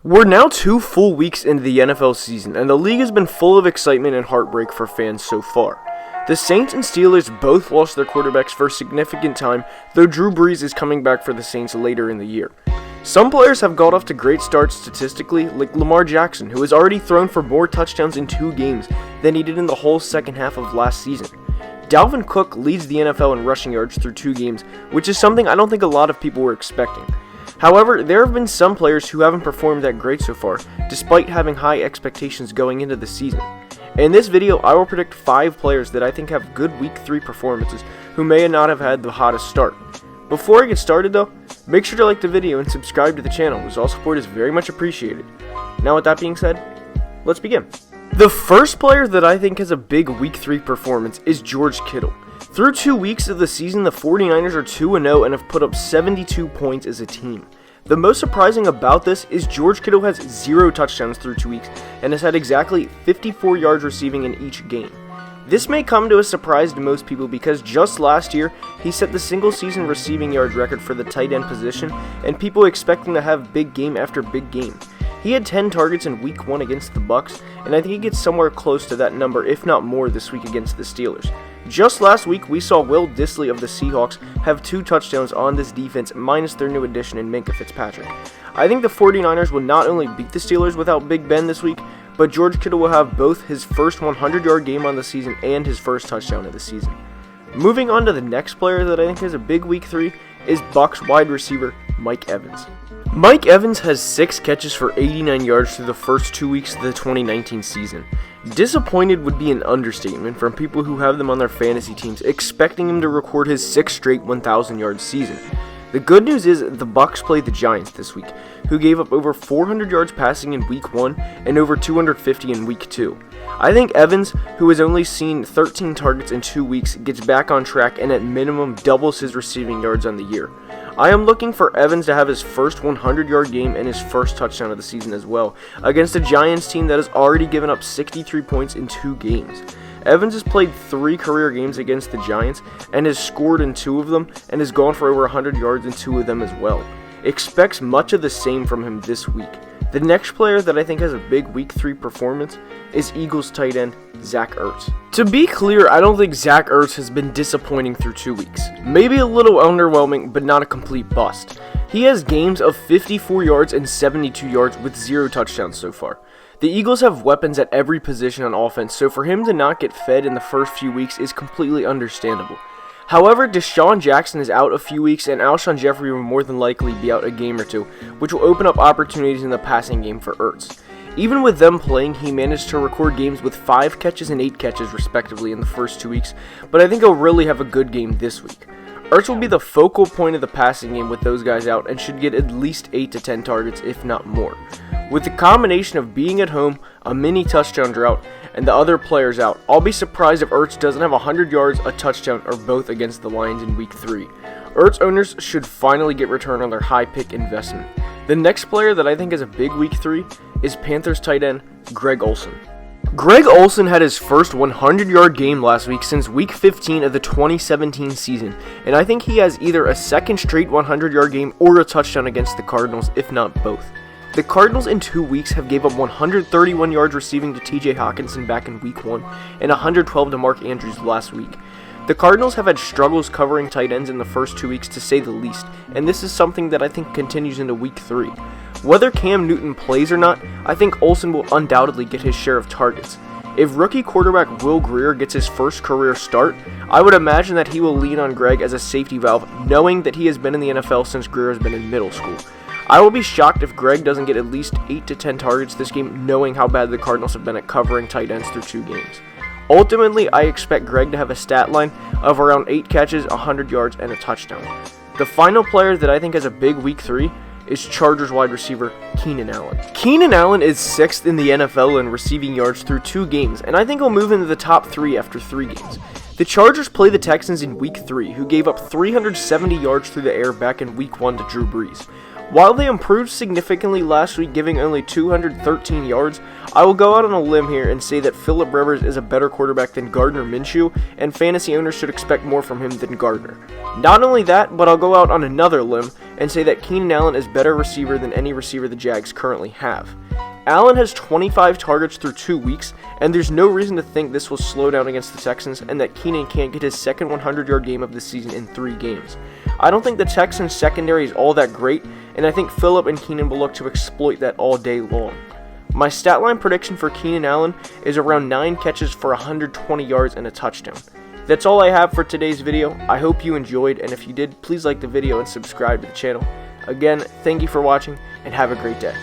We're now 2 full weeks into the NFL season, and the league has been full of excitement and heartbreak for fans so far. The Saints and Steelers both lost their quarterbacks for a significant time, though Drew Brees is coming back for the Saints later in the year. Some players have got off to great starts statistically, like Lamar Jackson, who has already thrown for more touchdowns in 2 games than he did in the whole second half of last season. Dalvin Cook leads the NFL in rushing yards through 2 games, which is something I don't think a lot of people were expecting. However, there have been some players who haven't performed that great so far, despite having high expectations going into the season. In this video, I will predict 5 players that I think have good Week 3 performances who may not have had the hottest start. Before I get started though, make sure to like the video and subscribe to the channel, as all support is very much appreciated. Now with that being said, let's begin. The first player that I think has a big Week 3 performance is George Kittel. Through 2 weeks of the season, the 49ers are 2-0 and have put up 72 points as a team. The most surprising about this is George Kittel has 0 touchdowns through 2 weeks and has had exactly 54 yards receiving in each game. This may come to a surprise to most people because just last year, he set the single season receiving yards record for the tight end position, and people expect him to have big game after big game. He had 10 targets in Week 1 against the Bucs, and I think he gets somewhere close to that number, if not more, this week against the Steelers. Just last week, we saw Will Dissly of the Seahawks have 2 touchdowns on this defense, minus their new addition in Minkah Fitzpatrick. I think the 49ers will not only beat the Steelers without Big Ben this week, but George Kittel will have both his first 100-yard game on the season and his first touchdown of the season. Moving on to the next player that I think has a big Week 3 is Bucs wide receiver Mike Evans. Mike Evans has 6 catches for 89 yards through the first 2 weeks of the 2019 season. Disappointed would be an understatement from people who have them on their fantasy teams, expecting him to record his 6th straight 1,000-yard season. The good news is the Bucs played the Giants this week, who gave up over 400 yards passing in Week 1 and over 250 in Week 2. I think Evans, who has only seen 13 targets in 2 weeks, gets back on track and at minimum doubles his receiving yards on the year. I am looking for Evans to have his first 100-yard game and his first touchdown of the season as well, against a Giants team that has already given up 63 points in 2 games. Evans has played 3 career games against the Giants and has scored in 2 of them and has gone for over 100 yards in 2 of them as well. Expects much of the same from him this week. The next player that I think has a big Week 3 performance is Eagles tight end Zach Ertz. To be clear, I don't think Zach Ertz has been disappointing through 2 weeks. Maybe a little underwhelming, but not a complete bust. He has games of 54 yards and 72 yards with 0 touchdowns so far. The Eagles have weapons at every position on offense, so for him to not get fed in the first few weeks is completely understandable. However, Deshaun Jackson is out a few weeks, and Alshon Jeffrey will more than likely be out a game or 2, which will open up opportunities in the passing game for Ertz. Even with them playing, he managed to record games with 5 catches and 8 catches respectively in the first 2 weeks, but I think he'll really have a good game this week. Ertz will be the focal point of the passing game with those guys out and should get at least 8 to 10 targets, if not more. With the combination of being at home, a mini touchdown drought, and the other players out, I'll be surprised if Ertz doesn't have 100 yards, a touchdown, or both against the Lions in Week 3. Ertz owners should finally get return on their high-pick investment. The next player that I think has a big Week 3 is Panthers tight end Greg Olsen. Greg Olsen had his first 100-yard game last week since Week 15 of the 2017 season, and I think he has either a second straight 100-yard game or a touchdown against the Cardinals, if not both. The Cardinals in 2 weeks have gave up 131 yards receiving to TJ Hawkinson back in Week 1 and 112 to Mark Andrews last week. The Cardinals have had struggles covering tight ends in the first 2 weeks to say the least, and this is something that I think continues into Week 3. Whether Cam Newton plays or not, I think Olsen will undoubtedly get his share of targets. If rookie quarterback Will Grier gets his first career start, I would imagine that he will lean on Greg as a safety valve, knowing that he has been in the NFL since Grier has been in middle school. I will be shocked if Greg doesn't get at least 8 to 10 targets this game, knowing how bad the Cardinals have been at covering tight ends through 2 games. Ultimately, I expect Greg to have a stat line of around 8 catches, 100 yards, and a touchdown. The final player that I think has a big Week 3 is Chargers wide receiver Keenan Allen. Keenan Allen is 6th in the NFL in receiving yards through 2 games, and I think he'll move into the top 3 after 3 games. The Chargers play the Texans in Week 3, who gave up 370 yards through the air back in Week 1 to Drew Brees. While they improved significantly last week, giving only 213 yards, I will go out on a limb here and say that Philip Rivers is a better quarterback than Gardner Minshew, and fantasy owners should expect more from him than Gardner. Not only that, but I'll go out on another limb and say that Keenan Allen is a better receiver than any receiver the Jags currently have. Allen has 25 targets through 2 weeks, and there's no reason to think this will slow down against the Texans and that Keenan can't get his second 100-yard game of the season in 3 games. I don't think the Texans' secondary is all that great, and I think Phillip and Keenan will look to exploit that all day long. My stat line prediction for Keenan Allen is around 9 catches for 120 yards and a touchdown. That's all I have for today's video. I hope you enjoyed, and if you did, please like the video and subscribe to the channel. Again, thank you for watching, and have a great day.